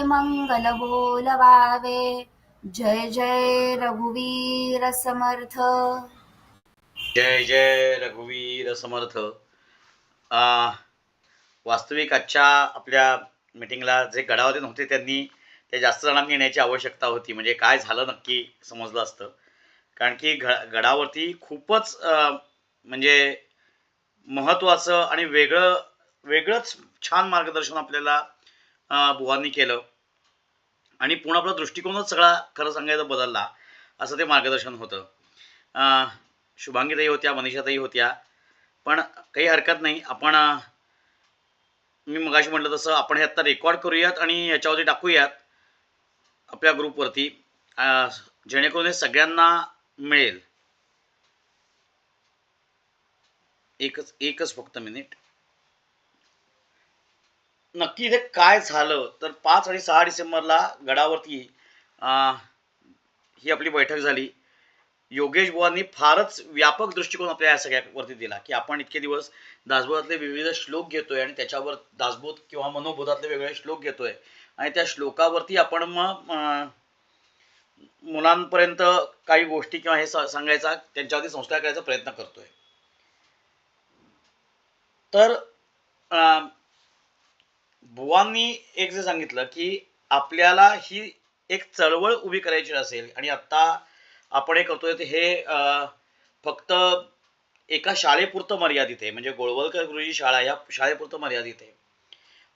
मंगल बोलवावे. जय जय रघुवीर समर्थ. जय जय रघुवीर समर्थ. वास्तविक आजच्या आपल्या मीटिंगला जे गडावरती नव्हते त्यांनी ते जास्त जणांनी येण्याची आवश्यकता होती. म्हणजे काय झालं नक्की समजलं असतं. कारण की गडावरती खूपच म्हणजे महत्त्वाचं आणि वेगळंच छान मार्गदर्शन आपल्याला बुवांनी केलं. आणि पुन्हा आपला दृष्टिकोनच सगळा खरं सांगायचं बदलला असं ते मार्गदर्शन होतं. शुभांगीताई होत्या, मनीषाताई होत्या. पण काही हरकत नाही. आपण मी मगाशी म्हटलं तसं आपण हे आता रेकॉर्ड करूयात आणि याच्यावरती टाकूयात आपल्या ग्रुपवरती, जेणेकरून हे सगळ्यांना मिळेल. एकच फक्त मिनिट. नक्की इथे काय झालं तर 5 आणि 6 डिसेंबरला गडावरती ही आपली बैठक झाली. योगेश बुवांनी फारच व्यापक दृष्टिकोन आपल्या या सगळ्यावरती दिला की आपण इतके दिवस दासबोधातले विविध श्लोक घेतोय आणि त्याच्यावर दासबोध किंवा मनोबोधातले वेगळे श्लोक घेतोय आणि त्या श्लोकावरती आपण मग मुलांपर्यंत काही गोष्टी किंवा हे सांगायचा, त्यांच्यावरती संस्कार करायचा प्रयत्न करतोय. तर बुवांनी एक जे सांगितलं की आपल्याला ही एक चळवळ उभी करायची असेल आणि आता आपण हे करतोय हे फक्त एका शाळेपुरतं मर्यादित आहे. म्हणजे गोळवलकर गुरुजी शाळा या शाळेपुरतं मर्यादित आहे.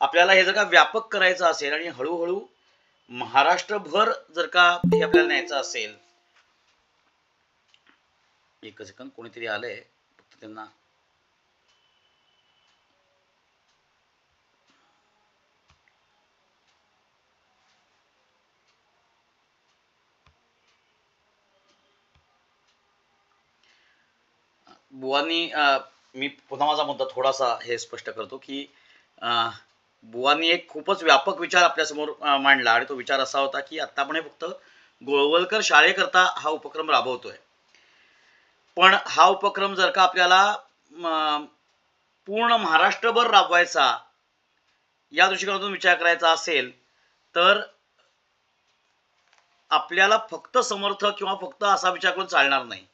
आपल्याला हे जर का व्यापक करायचं असेल आणि हळूहळू महाराष्ट्रभर जर का हे आपल्याला न्यायचं असेल. एक सेकंद, कोणीतरी आलंय, फक्त त्यांना बुवांनी मी पुन्हा माझा मुद्दा थोडासा हे स्पष्ट करतो की बुवांनी एक खूपच व्यापक विचार आपल्यासमोर मांडला आणि तो विचार असा होता की आता आपण हे फक्त गोळवलकर शाळेकरता हा उपक्रम राबवतोय. पण हा उपक्रम जर का आपल्याला पूर्ण महाराष्ट्रभर राबवायचा या दृष्टिकोनातून विचार करायचा असेल तर आपल्याला फक्त समर्थ किंवा फक्त असा विचार करून चालणार नाही.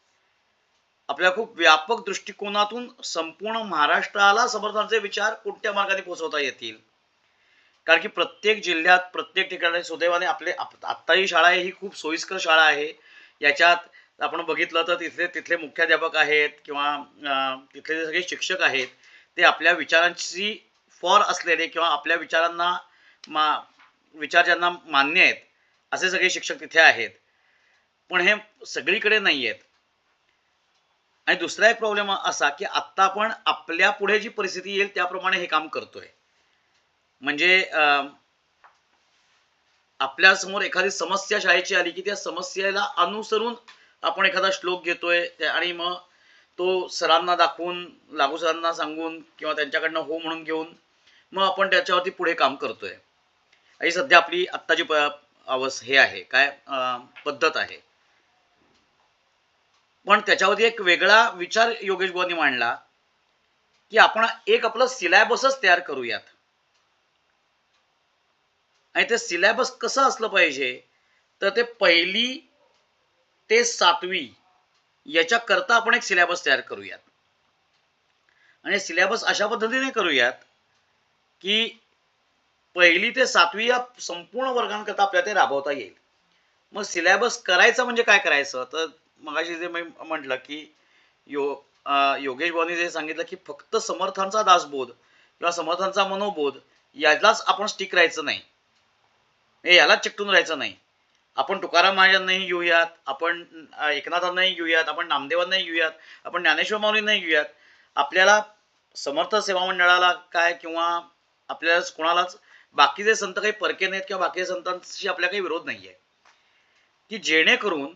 आपल्याला खूप व्यापक दृष्टिकोनातून संपूर्ण महाराष्ट्राला समर्थांचे विचार कोणत्या मार्गाने पोहोचवता येतील. कारण की प्रत्येक जिल्ह्यात प्रत्येक ठिकाणी सुदैवाने आपले आत्ता ही शाळा आहे ही खूप सोयीस्कर शाळा आहे. याच्यात आपण बघितलं तर तिथले मुख्याध्यापक आहेत किंवा तिथले जे सगळे शिक्षक आहेत ते आपल्या विचारांची फॉर असलेले किंवा आपल्या विचारांना विचार ज्यांना मान्य आहेत असे सगळे शिक्षक तिथे आहेत. पण हे सगळीकडे नाही आहेत. आणि दुसरा एक प्रॉब्लेम असा की आत्ता आपण आपल्या पुढे जी परिस्थिती येईल त्याप्रमाणे हे काम करतोय. म्हणजे आपल्या समोर एखादी समस्या शाळेची आली की त्या समस्येला अनुसरून आपण एखादा श्लोक घेतोय आणि मग तो सरांना दाखवून, लागू सरांना सांगून किंवा त्यांच्याकडनं हो म्हणून घेऊन मग आपण त्याच्यावरती पुढे काम करतोय. ही सध्या आपली आत्ताची हे आहे काय पद्धत आहे. पण त्याच्यावरती एक वेगळा विचार योगेश बुवांनी मांडला की आपण एक आपलं सिलॅबसच तयार करूयात. आणि ते सिलॅबस कसं असलं पाहिजे तर ते 1ली ते 7वी याच्याकरता आपण एक सिलॅबस तयार करूयात. आणि सिलॅबस अशा पद्धतीने करूयात की 1ली ते 7वी या संपूर्ण वर्गांकरता आपल्याला ते राबवता येईल. मग सिलॅबस करायचं म्हणजे काय करायचं तर मगाशी जे मी म्हटलं की योगेश बुवांनी जे सांगितलं की फक्त समर्थांचा दासबोध किंवा समर्थांचा मनोबोध यालाच आपण स्टिक राहायचं नाही, यालाच चिकटून राहायचं नाही. आपण तुकाराम महाराजांनाही घेऊयात, आपण एकनाथांनाही घेऊयात, आपण नामदेवांनाही घेऊयात, आपण ज्ञानेश्वर माऊलींनाही घेऊयात. आपल्याला समर्थ सेवा मंडळाला काय किंवा आपल्याला कोणालाच बाकीचे संत काही परके नाहीत किंवा बाकीच्या संतांशी आपल्या काही विरोध नाहीये की जेणेकरून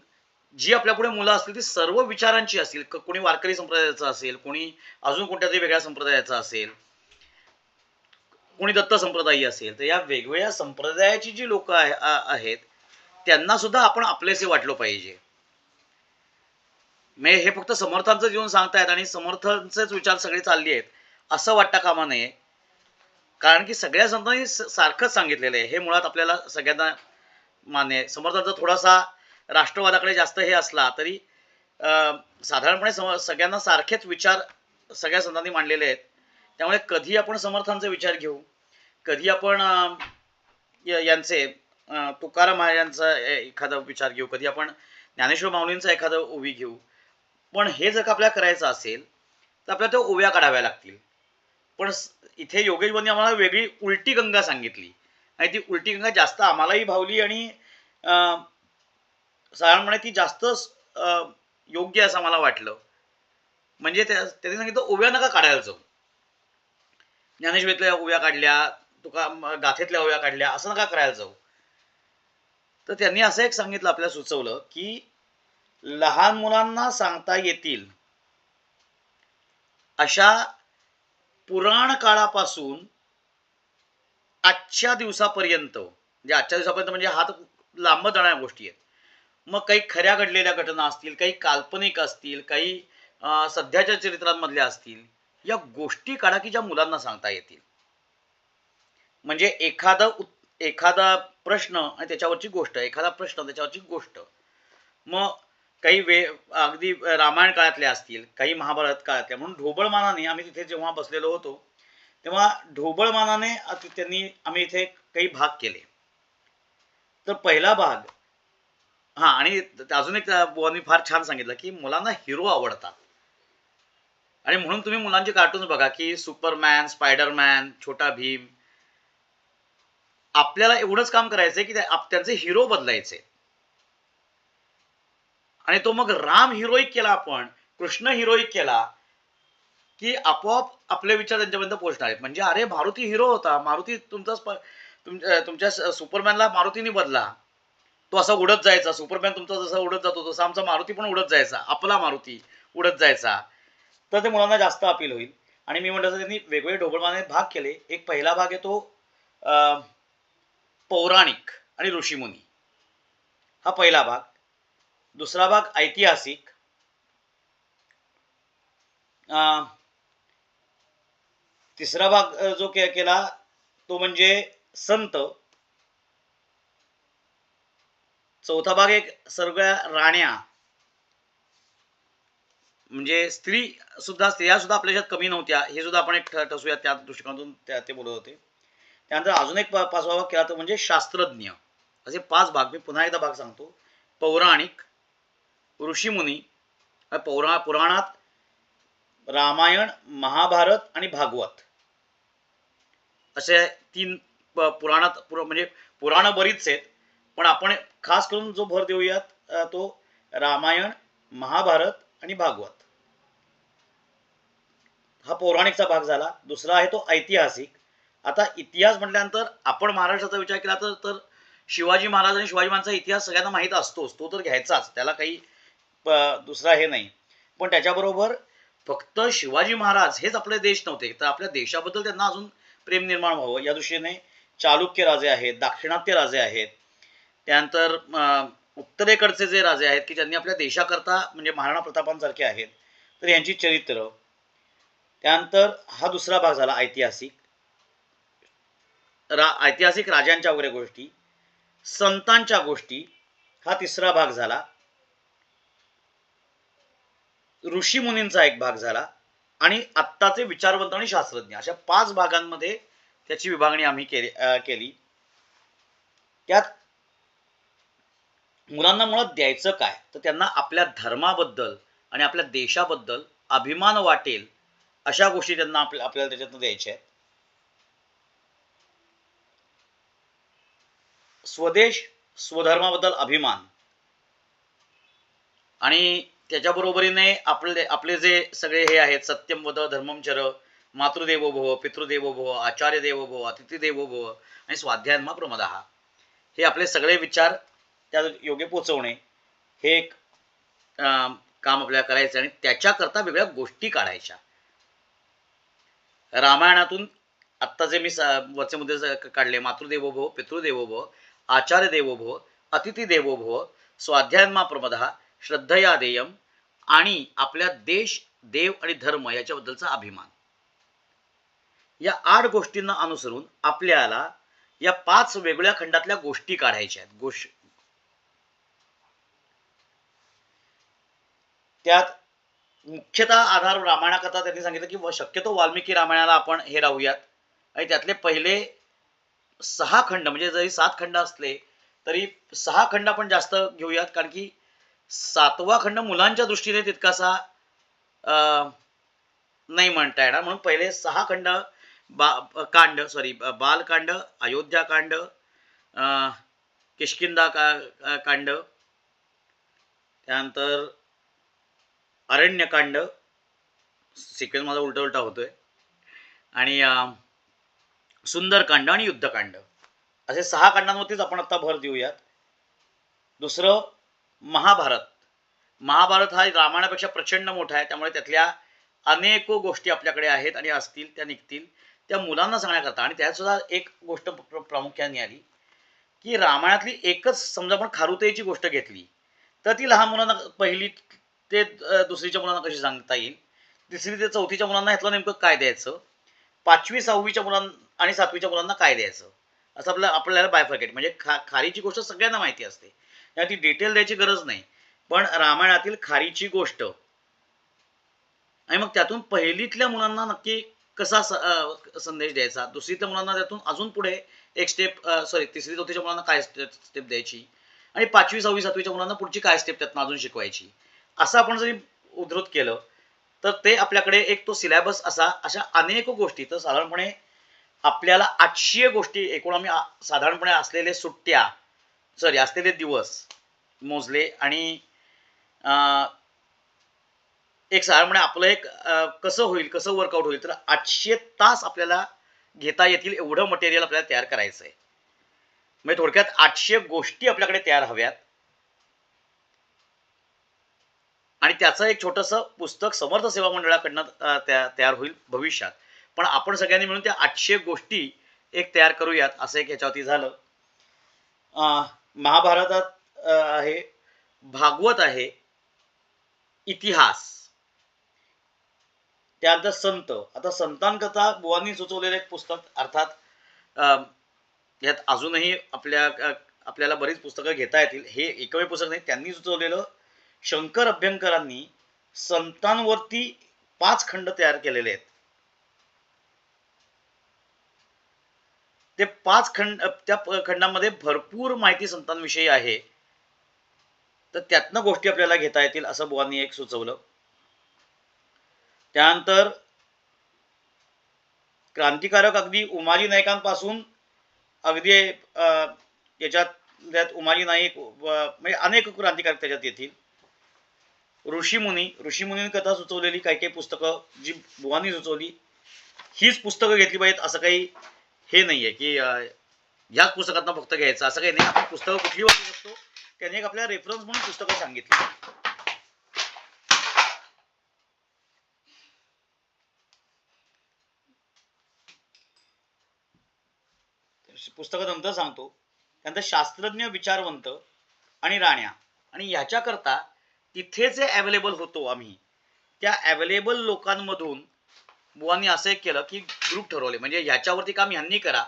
जी आपल्या पुढे मुलं असतील ती सर्व विचारांची असतील. कोणी वारकरी संप्रदायाचा असेल, कोणी अजून कोणत्या तरी वेगळ्या संप्रदायाचा असेल, कोणी दत्त संप्रदायी असेल. तर या वेगवेगळ्या संप्रदायाची जी लोक आहेत त्यांना सुद्धा आपण आपलेसे वाटलं पाहिजे. म्हणजे हे फक्त समर्थांचं जीवन सांगतायत आणि समर्थांचेच विचार सगळे चालले आहेत असं वाटता कामा नये. कारण की सगळ्या संतांनी सारखंच सांगितलेलं आहे. हे मुळात आपल्याला सगळ्यांना मान्य आहे. समर्थांचा थोडासा राष्ट्रवादाकडे जास्त हे असला तरी साधारणपणे सगळ्यांना सारखेच विचार सगळ्या संतांनी मांडलेले आहेत. त्यामुळे कधी आपण समर्थांचे विचार घेऊ, कधी आपण यांचे तुकाराम महाराजांचा एखादा विचार घेऊ, कधी आपण ज्ञानेश्वर माऊलींचा एखादा ओवी घेऊ. पण हे जर का आपल्याला करायचं असेल तर आपल्याला त्या ओव्या काढाव्या लागतील. पण इथे योगेशबाबांनी आम्हाला वेगळी उलटी गंगा सांगितली आणि ती उलटी गंगा जास्त आम्हालाही भावली आणि साधारणपणे ती जास्त योग्य असं मला वाटलं. म्हणजे त्यांनी सांगितलं ओव्या नका काढायला जाऊ. ज्ञानेश्वरीतल्या ओव्या काढल्या, गाथेतल्या ओव्या काढल्या, असं नका करायला जाऊ. तर त्यांनी असं एक सांगितलं, आपल्याला सुचवलं की लहान मुलांना सांगता येतील अशा पुराण काळापासून आजच्या दिवसापर्यंत, म्हणजे आजच्या दिवसापर्यंत म्हणजे हात लांब जाणाऱ्या गोष्टी आहेत. मग काही खऱ्या घडलेल्या घटना असतील, काही काल्पनिक असतील, काही सध्याच्या चरित्रांमधल्या असतील, या गोष्टी काढा की ज्या मुलांना सांगता येतील. म्हणजे एखादा प्रश्न आणि त्याच्यावरची गोष्ट, एखादा प्रश्न त्याच्यावरची गोष्ट. मग काही अगदी रामायण काळातल्या असतील, काही महाभारत काळातल्या. म्हणून ढोबळमानाने आम्ही तिथे जेव्हा बसलेलो होतो तेव्हा ढोबळमानाने आम्ही इथे काही भाग केले. तर पहिला भाग आणि अजून एक बुवांनी फार छान सांगितलं की मुलांना हिरो आवडतात आणि म्हणून तुम्ही मुलांचे कार्टून बघा की सुपरमॅन, स्पायडरमॅन, छोटा भीम. आपल्याला एवढंच काम करायचंय की त्यांचे हिरो बदलायचे आणि तो मग राम हिरोईक केला, आपण कृष्ण हिरोईक केला की आपोआप आपले विचार त्यांच्यापर्यंत पोहोचणार आहेत. म्हणजे अरे मारुती हिरो होता, मारुती तुमच्या सुपरमॅनला मारुतीने बदला, तो असा उडत जायचा. सुपरमॅन तुमचा जसा उडत जातो तसा आमचा मारुती पण उडत जायचा, आपला मारुती उडत जायचा. तर ते मुलांना जास्त अपील होईल. आणि मी म्हटलं त्यांनी वेगवेगळे ढोबळमानाने भाग केले. एक पहिला भाग आहे तो पौराणिक आणि ऋषीमुनी, हा पहिला भाग. दुसरा भाग ऐतिहासिक, तिसरा भाग जो केला तो म्हणजे संत. चौथा भाग एक सगळ्या राण्या, म्हणजे स्त्रिया सुद्धा आपल्याच्यात कमी नव्हत्या, हे सुद्धा आपण एक ठसूया त्या दृष्टिकोनातून ते बोलत होते. त्यानंतर अजून एक पाचवा भाग केला तो म्हणजे शास्त्रज्ञ. असे 5 भाग. मी पुन्हा एकदा भाग सांगतो. पौराणिक, ऋषीमुनी, पुराणात रामायण, महाभारत आणि भागवत असे 3 पुराणात म्हणजे पुराणं बरीच आहेत, पण आपण खास करून जो भर देऊयात तो रामायण, महाभारत आणि भागवत. हा पौराणिकचा भाग झाला. दुसरा आहे तो ऐतिहासिक. आता इतिहास म्हटल्यानंतर आपण महाराष्ट्राचा विचार केला तर शिवाजी महाराज आणि शिवाजी महाराजांचा इतिहास सगळ्यांना माहीत असतोच, तो तर घ्यायचाच, त्याला काही दुसरा हे नाही. पण त्याच्याबरोबर फक्त शिवाजी महाराज हेच आपले देश नव्हते, तर आपल्या देशाबद्दल त्यांना अजून प्रेम निर्माण व्हावं या दृष्टीने चालुक्य राजे आहेत, दाक्षिणात्य राजे आहेत, त्यानंतर उत्तरेकडचे जे राजे आहेत की ज्यांनी आपल्या देशाकरता, म्हणजे महाराणा प्रतापांसारखे आहेत, तर यांची चरित्र. त्यानंतर हा दुसरा भाग झाला ऐतिहासिक. ऐतिहासिक राजांच्या वगैरे गोष्टी, संतांच्या गोष्टी हा तिसरा भाग झाला. ऋषीमुनींचा एक भाग झाला आणि आत्ताचे विचारवंत आणि शास्त्रज्ञ, अशा 5 भागांमध्ये त्याची विभागणी आम्ही केली. त्यात मुलांना मुळात द्यायचं काय, तर त्यांना आपल्या धर्माबद्दल आणि आपल्या देशाबद्दल अभिमान वाटेल अशा गोष्टी त्यांना आपल्याला त्याच्यातून द्यायच्या आहेत. स्वदेश, स्वधर्माबद्दल अभिमान, आणि त्याच्या बरोबरीने आपले जे सगळे हे आहेत, सत्यम वद, धर्मम चर, मातृदेवो भव, पितृदेवो भव, आचार्य देवो भव, अतिथी देवो भव आणि स्वाध्यायनमा प्रमदः, हे आपले सगळे विचार त्या योगे पोचवणे, हे एक काम आपल्याला करायचं. आणि त्याच्याकरता वेगळ्या गोष्टी काढायच्या. रामायणातून आत्ता जे मी वरचे मुद्दे काढले, मातृदेवो भव, पितृदेवो भव, आचार्य देवो भव, अतिथी देवो भव, स्वाध्यायनमा प्रमदः, श्रद्धया देयम, आणि आपल्या देश, देव आणि धर्म याच्याबद्दलचा अभिमान. या 8 गोष्टींना अनुसरून आपल्याला या 5 वेगळ्या खंडातल्या गोष्टी काढायच्या आहेत. त्यात मुख्यतः आधार रामायणाकरता त्यांनी सांगितलं की शक्यतो वाल्मिकी रामायणाला आपण हे राहूयात आणि त्यातले पहिले 6 खंड म्हणजे जरी 7 खंड असले तरी 6 खंड आपण जास्त घेऊयात, कारण की 7वा खंड मुलांच्या दृष्टीने तितकासा नाही म्हणता येणार, म्हणून पहिले 6 खंड बालकांड, अयोध्याकांड, किष्किंधा कांड, त्यानंतर अरण्यकांड, सिक्वेन्स माझा उलटा उलटा होतोय, आणि सुंदरकांड आणि युद्धकांड, असे 6 कांडांवरतीच आपण आता भर देऊयात. दुसरं महाभारत. महाभारत हा रामायणापेक्षा प्रचंड मोठा आहे, त्यामुळे त्यातल्या अनेक गोष्टी आपल्याकडे आहेत आणि असतील त्या निघतील त्या मुलांना सांगण्याकरता. आणि त्यात सुद्धा एक गोष्ट प्रामुख्याने आली की रामायणातली एकच, समजा आपण खारुताईची गोष्ट घेतली तर ती लहान मुलांना पहिली ते दुसरीच्या मुलांना कशी सांगता येईल, तिसरी ते चौथीच्या मुलांना ह्यातलं नेमकं काय द्यायचं, 5वी 6वीच्या मुलांना आणि 7वीच्या मुलांना काय द्यायचं, असं आपल्याला बायफर्केट, म्हणजे खारीची गोष्ट सगळ्यांना माहिती असते, या ती डिटेल द्यायची गरज नाही, पण रामायणातील खारीची गोष्ट आणि मग त्यातून पहिलीतल्या मुलांना नक्की कसा संदेश द्यायचा, दुसरीतल्या मुलांना त्यातून अजून पुढे एक स्टेप, तिसरी चौथीच्या मुलांना काय स्टेप द्यायची, आणि 5वी 6वी 7वीच्या मुलांना पुढची काय स्टेप त्यातून अजून शिकवायची, असं आपण जरी उद्धृत केलं तर ते आपल्याकडे एक तो सिलेबस अशा अनेक गोष्टी. तर साधारणपणे आपल्याला 800 गोष्टी एकूण आम्ही साधारणपणे असलेले असलेले दिवस मोजले आणि एक साधारणपणे आपलं एक कसं वर्कआउट होईल, तर 800 तास आपल्याला घेता येतील एवढं मटेरियल आपल्याला तयार करायचं आहे. म्हणजे थोडक्यात 800 गोष्टी आपल्याकडे तयार हव्यात आणि त्याचं एक छोटंसं पुस्तक समर्थ सेवा मंडळाकडनं तयार होईल भविष्यात. पण आपण सगळ्यांनी मिळून त्या 800 गोष्टी एक तयार करूयात, असं एक ह्याच्यावरती झालं. महाभारतात आहे, भागवत आहे, इतिहास, त्यानंतर संत. आता संतांकरता बुवांनी सुचवलेलं एक पुस्तक, अर्थात यात अजूनही आपल्याला बरीच पुस्तकं घेता येतील, हे एकमेव पुस्तक नाही, त्यांनी सुचवलेलं शंकर अभ्यंकरांनी संतांवरती 5 खंड तयार केलेले आहेत. ते 5 खंड, त्या खंडामध्ये भरपूर माहिती संतांविषयी आहे, तर त्यातनं गोष्टी आपल्याला घेता येतील असं बुवांनी एक सुचवलं. त्यानंतर क्रांतिकारक अगदी उमाजी नाईकांपासून अगदी याच्यात उमाजी नाईक म्हणजे अनेक क्रांतिकारक त्याच्यात येतील. ऋषीमुनी कथा सुचवलेली काही पुस्तकं जी बुवांनी सुचवली, हीच पुस्तकं घेतली पाहिजेत असं काही हे नाहीये की ह्याच पुस्तकातनं फक्त घ्यायचं, असं काही नाही. आपण पुस्तकं कुठली वाचू शकतो, त्याने एक आपल्याला रेफरन्स म्हणून पुस्तकं सांगितली. पुस्तकं नंतर सांगतो. त्यानंतर शास्त्रज्ञ, विचारवंत आणि राण्या, आणि ह्याच्याकरता तिथे जे अवेलेबल होतो आम्ही, त्या अवेलेबल लोकांमधून बुवांनी असं एक केलं की ग्रुप ठरवले, म्हणजे ह्याच्यावरती काम ह्यांनी करा.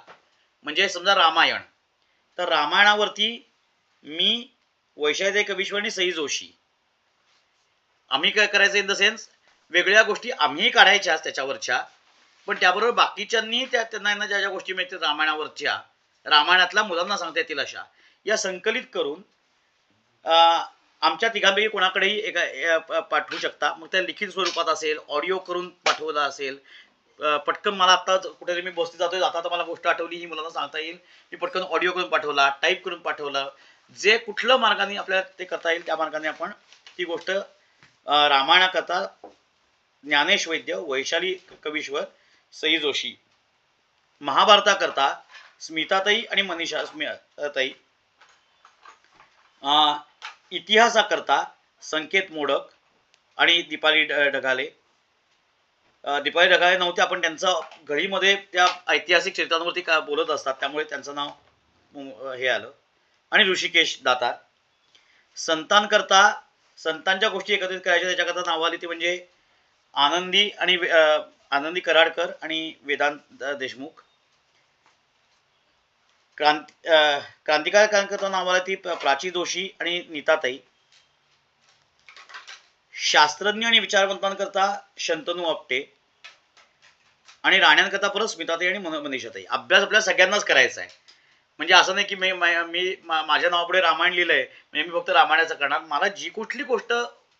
म्हणजे समजा रामायण, तर रामायणावरती मी, वैशाली कविश्वर आणि सई जोशी, आम्ही काय करायचं, इन द सेन्स वेगळ्या गोष्टी आम्ही काढायच्याच त्याच्यावरच्या, पण त्याबरोबर बाकीच्यांनी त्यांना ज्या ज्या गोष्टी मिळतील रामायणावरच्या, रामायणातल्या मुलांना सांगता येतील अशा, या संकलित करून आमच्या तिघांपैकी कोणाकडेही एका पाठवू शकता. मग त्या लिखित स्वरूपात असेल, ऑडिओ करून पाठवला असेल, पटकन मला आता कुठेतरी मी बसती जातोय, आता मला गोष्ट आठवली, ही मुलांना सांगता येईल, मी पटकन ऑडिओ करून पाठवला, टाईप करून पाठवलं, जे कुठलं मार्गाने आपल्याला ते करता येईल त्या मार्गाने आपण ती गोष्ट रामायणाकरता ज्ञानेश वैद्य, वैशाली कविश्वर, सई जोशी, महाभारताकरता स्मिताताई आणि मनीषा ताई, इतिहासाकरता संकेत मोडक आणि दीपाली ढगाले. दीपाली ढगाले नव्हते, आपण त्यांचं घडीमध्ये त्या ऐतिहासिक चरित्रांवरती बोलत असतात, त्यामुळे त्यांचं नाव हे आलं, आणि ऋषिकेश दातार. संतांच्या गोष्टी एकत्रित करायच्या, त्याच्याकरता नाव आली ती म्हणजे आनंदी आनंदी कराडकर आणि वेदांत देशमुख. क्रांतिकार कार्यकर्ता नावाला ती प्राची जोशी आणि नीताताई. शास्त्रज्ञ आणि विचारवंतांकरता शंतनू आपटे आणि राण्यांकरता परत स्मिताताई आणि मनीषाताई. अभ्यास आपल्या सगळ्यांनाच करायचा आहे. म्हणजे असं नाही की माझ्या नावापुढे रामायण लिहिलंय म्हणजे मी फक्त रामायणाचं करणार. मला जी कुठली गोष्ट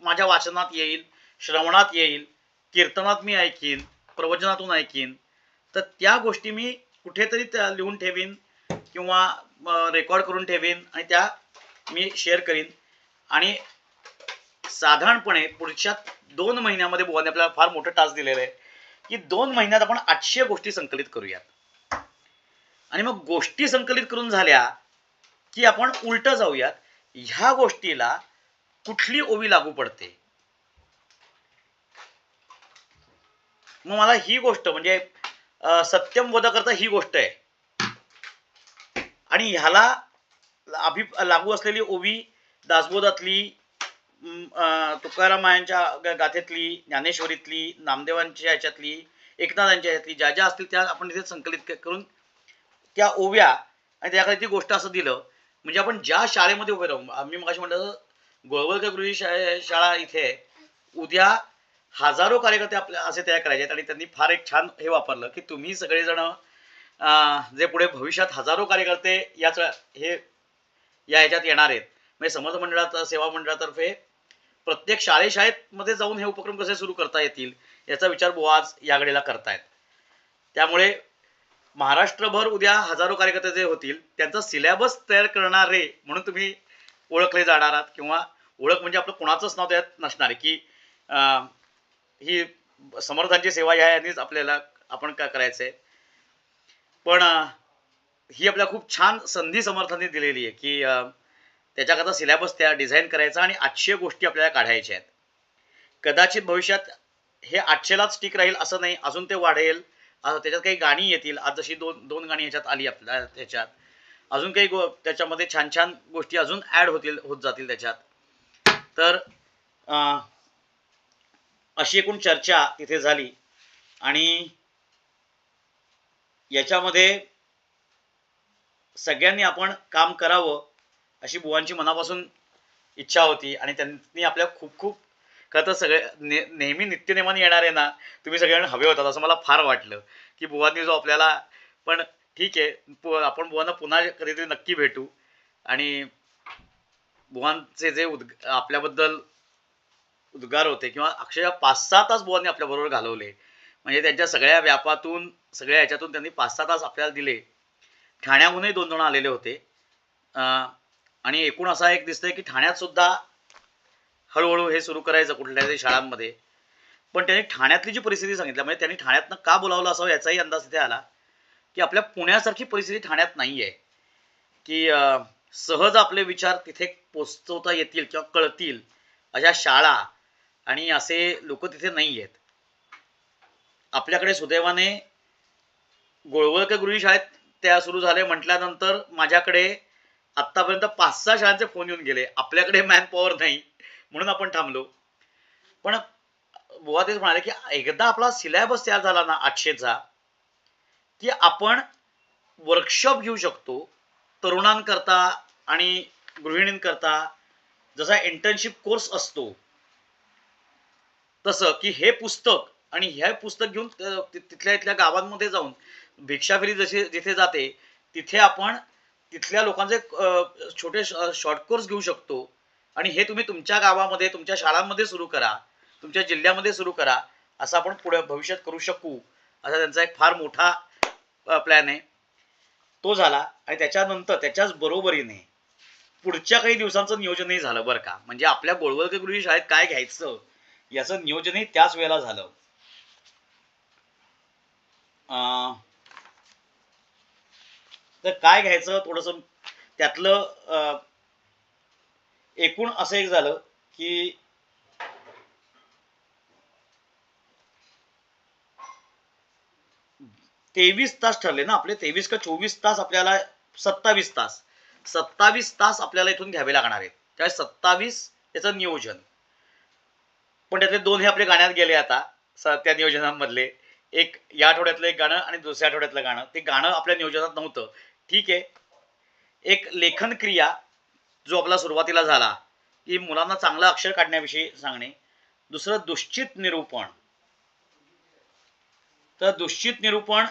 माझ्या वाचनात येईल, श्रवणात येईल, कीर्तनात मी ऐकीन, प्रवचनातून ऐकीन, तर त्या गोष्टी मी कुठेतरी त्या लिहून ठेवीन किंवा रेकॉर्ड करून ठेवीन आणि त्या मी शेअर करीन. आणि साधारणपणे पुढच्या 2 महिन्यामध्ये बुवाने आपल्याला फार मोठं टास्क दिलेलं आहे की 2 महिन्यात आपण 800 गोष्टी संकलित करूयात. आणि मग गोष्टी संकलित करून झाल्या की आपण उलट जाऊयात, ह्या गोष्टीला कुठली ओवी लागू पडते. मग मला ही गोष्ट म्हणजे सत्यम बोधाकरता ही गोष्ट आहे आणि ह्याला लागू असलेली ओवी दासबोधातली, तुकारामायांच्या गाथेतली, ज्ञानेश्वरीतली, नामदेवांच्या ह्याच्यातली, एकनाथांच्या ह्याच्यातली, ज्या ज्या असतील त्या आपण तिथे संकलित करून त्या ओव्या आणि त्याकडे ती गोष्ट असं दिलं म्हणजे आपण ज्या शाळेमध्ये उभे राहू. आम्ही मगाशी म्हटलं गोळवलकर गृही शाळा इथे उद्या हजारो कार्यकर्ते आपल्या असे तयार करायचे आहेत आणि त्यांनी फार एक छान हे वापरलं की तुम्ही सगळेजण जे पुढे भविष्यात हजारो कार्यकर्ते या ह्याच्यात येणार आहेत. म्हणजे समर्थ मंडळात, सेवा मंडळातर्फे प्रत्येक शाळेमध्ये जाऊन हे उपक्रम कसे सुरू करता येतील याचा विचार बुवा आज या घडीला करतायत. त्यामुळे महाराष्ट्रभर उद्या हजारो कार्यकर्ते जे होतील त्यांचा सिलेबस तयार करणारे म्हणून तुम्ही ओळखले जाणार आहात. किंवा ओळख म्हणजे आपलं कोणाचंच नाव त्यात नसणार आहे की ही समर्थांची सेवा यांनीच आपल्याला आपण काय करायचंय. पण ही आपल्याला खूप छान संधी समर्थांनी दिलेली आहे की त्याच्याकरता सिलेबस त्या डिझाईन करायचा आणि 800 गोष्टी आपल्याला काढायच्या आहेत. कदाचित भविष्यात हे 800लाच स्टिक राहील असं नाही, अजून ते वाढेल. त्याच्यात काही गाणी येतील. आज जशी दोन गाणी ह्याच्यात आली आपल्या त्याच्यात, अजून काही त्याच्यामध्ये छान छान गोष्टी अजून ऍड होत जातील त्याच्यात. तर अशी एकूण चर्चा तिथे झाली आणि याच्यामध्ये सगळ्यांनी आपण काम करावं अशी बुवांची मनापासून इच्छा होती. आणि त्यांनी आपल्या खूप खूप खरं तर सगळे नेहमी नित्यनेमाने येणारे ना तुम्ही सगळ्यांना हवे होतात असं मला फार वाटलं की बुवांनी जो आपल्याला. पण ठीक आहे, आपण बुवांना पुन्हा कधीतरी नक्की भेटू. आणि बुवांचे जे आपल्याबद्दल उद्गार होते किंवा अक्षरशः 5-6 तास बुवांनी आपल्याबरोबर घालवले. म्हणजे त्यांच्या सगळ्या व्यापातून, सगळ्या ह्याच्यातून त्यांनी 5-6 तास आपल्याला दिले. ठाण्याहूनही 2 जण आलेले होते. आणि एकूण असा एक दिसतंय की ठाण्यात सुद्धा हळूहळू हे सुरू करायचं कुठल्या तरी शाळांमध्ये. पण त्यांनी ठाण्यातली जी परिस्थिती सांगितली म्हणजे त्यांनी ठाण्यातनं का बोलावलं असावं याचाही अंदाज तिथे आला की आपल्या पुण्यासारखी परिस्थिती ठाण्यात नाही आहे की सहज आपले विचार तिथे पोचवता येतील किंवा कळतील अशा शाळा आणि असे लोक तिथे नाही आहेत. आपल्याकडे सुदैवाने गोळवलकर गृही शाळेत त्या सुरू झाले म्हटल्यानंतर माझ्याकडे आत्तापर्यंत 5-6 शाळांचे फोन येऊन गेले. आपल्याकडे मॅन पॉवर नाही म्हणून आपण थांबलो. पण बुवा तेच म्हणाले की एकदा आपला सिलेबस तयार झाला ना 800चा की आपण वर्कशॉप घेऊ शकतो तरुणांकरता आणि गृहिणींकरता. जसा इंटर्नशिप कोर्स असतो तसं की हे पुस्तक आणि हे पुस्तक घेऊन तिथल्या इथल्या गावांमध्ये जाऊन भिक्षाफेरी जशी जिथे जाते तिथे आपण तिथल्या लोकांचे छोटे शॉर्ट कोर्स घेऊ शकतो. आणि हे तुम्ही तुमच्या गावामध्ये, तुमच्या शाळांमध्ये सुरू करा, तुमच्या जिल्ह्यामध्ये सुरू करा, असं आपण पुढे भविष्यात करू शकू असा त्यांचा एक फार मोठा प्लॅन आहे. तो झाला आणि त्याच्यानंतर त्याच्याच बरोबरीने पुढच्या काही दिवसांचं नियोजनही झालं बरं का. म्हणजे आपल्या गोळवलकर गृही शाळेत काय घ्यायचं याचं नियोजनही त्याच वेळेला झालं. तर काय घ्यायचं थोडंसं त्यातलं एकूण असं एक झालं की 23 तास ठरले ना आपले. 23 का 24 तास आपल्याला 27 तास आपल्याला इथून घ्यावे लागणार आहेत. त्यावेळेस 27 याचं नियोजन. पण त्यातले 2 हे आपले गाण्यात गेले आता त्या नियोजनांमधले एक या आठवड्यातलं एक गाणं आणि दुसऱ्या आठवड्यातलं गाणं, ते गाणं आपल्या नियोजनात नव्हतं. ठीक आहे. एक लेखन क्रिया जो आपला सुरुवातीला झाला की मुलांना चांगलं अक्षर काढण्याविषयी सांगणे. दुसरं दुश्चित निरूपण. तर दुश्चित निरूपण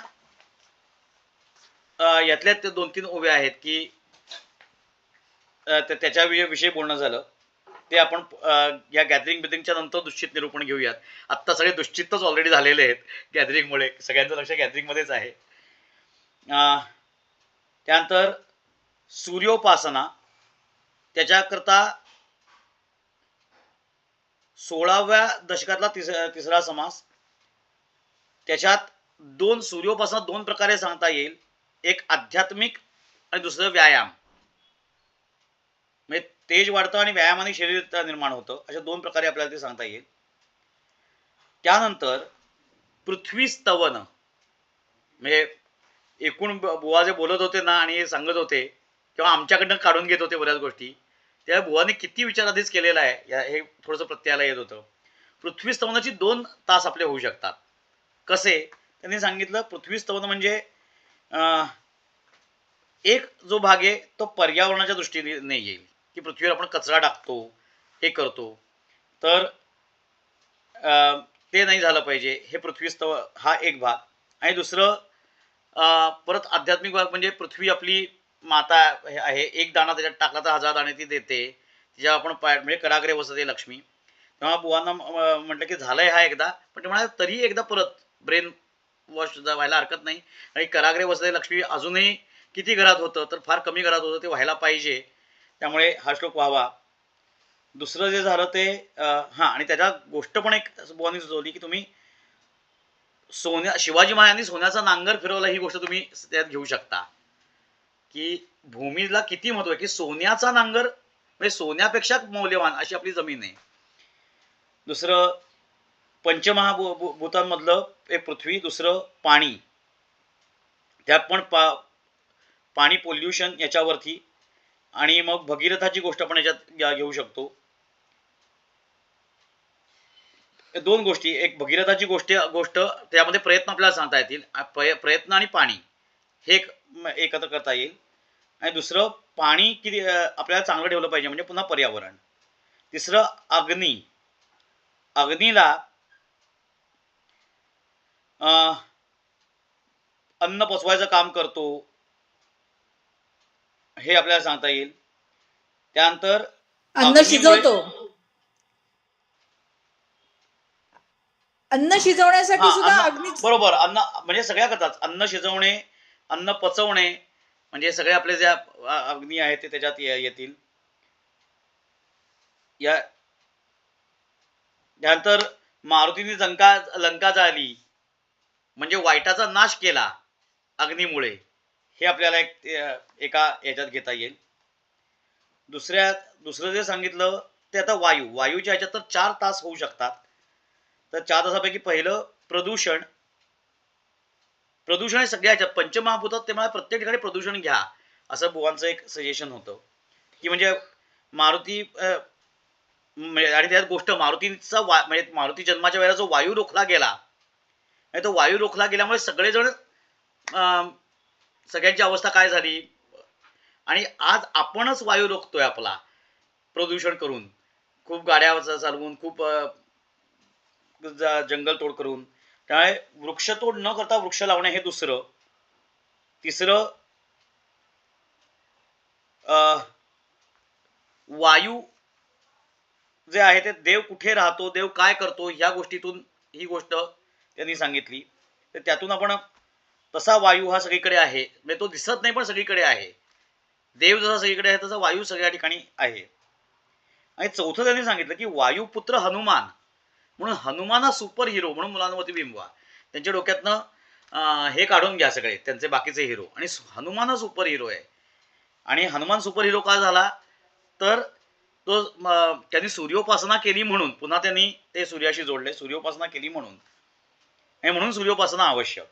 यातल्या ते 2-3 ओव्या आहेत की त्याच्या विषयी बोलणं झालं. ते आपण या गॅदरिंगच्या नंतर दुश्चित निरूपण घेऊयात. आत्ता सगळे दुश्चितच ऑलरेडी झालेले आहेत गॅदरिंगमुळे. सगळ्यांचं लक्ष गॅदरिंगमध्येच आहे. त्यानंतर सूर्योपासना. त्याच्याकरता 16व्या दशकातला तिसरा समास. त्याच्यात सूर्योपासना 2 प्रकारे सांगता येईल. एक आध्यात्मिक आणि दुसरं व्यायाम. म्हणजे तेज वाढतं आणि व्यायामाने शरीर निर्माण होतं, अशा 2 प्रकारे आपल्याला ते सांगता येईल. त्यानंतर पृथ्वी स्तवन. म्हणजे एकूण बुवा जे बोलत होते ना आणि सांगत होते किंवा आमच्याकडनं काढून घेत होते बऱ्याच गोष्टी, त्या बुवाने किती विचार आधीच केलेला आहे हे थोडंसं प्रत्ययाला येत होतं. पृथ्वी स्तवनाची 2 तास आपले होऊ शकतात. कसे? त्यांनी सांगितलं पृथ्वी स्तवन म्हणजे एक जो भाग आहे तो पर्यावरणाच्या दृष्टीने येईल की पृथ्वीवर आपण कचरा टाकतो, हे करतो, तर ते नाही झालं पाहिजे. हे पृथ्वी स्तव हा एक भाग. आणि दुसरं परत आध्यात्मिक भाग म्हणजे पृथ्वी आपली माता आहे. एक दाणा त्याच्यात टाकला तर 1000 दाणे ती देते. तिच्या आपण म्हणजे कराग्रे वसते लक्ष्मी. तेव्हा बुवांना म्हटलं की झालंय हा एकदा, पण ते म्हणाले तरी एकदा परत ब्रेन वॉश व्हायला हरकत नाही. आणि कराग्रे वसते लक्ष्मी अजूनही किती घरात होतं, तर फार कमी घरात होतं, ते व्हायला पाहिजे. त्यामुळे हा श्लोक व्हावा. दुसरं जे झालं ते आणि त्याच्या गोष्ट पण एक बुवांनी सुचवली की तुम्ही शिवाजी महाराजांनी सोन्याचा नांगर फिरवला, ही गोष्ट तुम्ही त्यात घेऊ शकता की भूमीला किती महत्व आहे की सोन्याचा नांगर म्हणजे सोन्यापेक्षा मौल्यवान अशी आपली जमीन आहे. दुसरं पंचमहाभूतांमधलं एक पृथ्वी. दुसरं पाणी. त्यात पण पाणी पोल्युशन याच्यावरती. आणि मग भगीरथाची गोष्ट पण याच्यात घेऊ शकतो. 2 गोष्टी. एक भगीरथाची गोष्ट त्यामध्ये प्रयत्न आपल्याला सांगता येतील. प्रयत्न आणि पाणी हे एकत्र करता येईल. आणि दुसरं पाणी किती आपल्याला चांगलं ठेवलं पाहिजे म्हणजे पुन्हा पर्यावरण. तिसरं अग्नी. अग्नीला अन्न पचवायचं काम करतो, हे आपल्याला सांगता येईल. त्यानंतर अन्न शिजवतो. अन्न शिजवण्यासाठी सुद्धा अग्नी. बरोबर. अन्न म्हणजे सगळ्या करतात. अन्न शिजवणे, अन्न पचवणे, म्हणजे सगळे आपले जे अग्नी आहेत ते त्याच्यात येतील. त्यानंतर मारुतीने लंका जाळली म्हणजे वाईटाचा नाश केला अग्नीमुळे, हे आपल्याला एका याच्यात घेता येईल. दुसरं जे सांगितलं ते आता वायूच्या ह्याच्यात तर 4 तास होऊ शकतात. तर 4 तासापैकी पहिलं प्रदूषण आहे सगळ्या ह्याच्यात. पंचमहाभूतात ते मला प्रत्येक ठिकाणी प्रदूषण घ्या असं बुवांचं एक सजेशन होतं की म्हणजे मारुती आणि त्यात गोष्ट मारुतीचा म्हणजे मारुती जन्माच्या वेळेला जो वायू रोखला गेला आणि तो वायू रोखला गेल्यामुळे सगळेजण सगळ्यांची अवस्था काय झाली. आणि आज आपणच वायू रोखतोय आपला प्रदूषण करून, खूप गाड्या चालवून, खूप जंगल तोड करून. त्यामुळे वृक्षतोड न करता वृक्ष लावणे हे दुसरं. तिसरं वायू जे आहे ते देव कुठे राहतो, देव काय करतो, ह्या गोष्टीतून ही गोष्ट त्यांनी सांगितली. तर त्यातून आपण तसा वायू हा सगळीकडे आहे, म्हणजे तो दिसत नाही पण सगळीकडे आहे. देव जसा सगळीकडे आहे तसा वायू सगळ्या ठिकाणी आहे. आणि चौथं त्यांनी सांगितलं की वायुपुत्र हनुमान म्हणून हनुमाना सुपर हिरो म्हणून मुलांवरती बिंबवा. त्यांच्या डोक्यातनं हे काढून घ्या सगळे त्यांचे बाकीचे हिरो. आणि हनुमान हा सुपर हिरो आहे. आणि हनुमान सुपर हिरो का झाला, तर तो त्यांनी सूर्योपासना केली म्हणून, पुन्हा त्यांनी ते सूर्याशी जोडले, सूर्योपासना केली म्हणून. आणि म्हणून सूर्योपासना आवश्यक.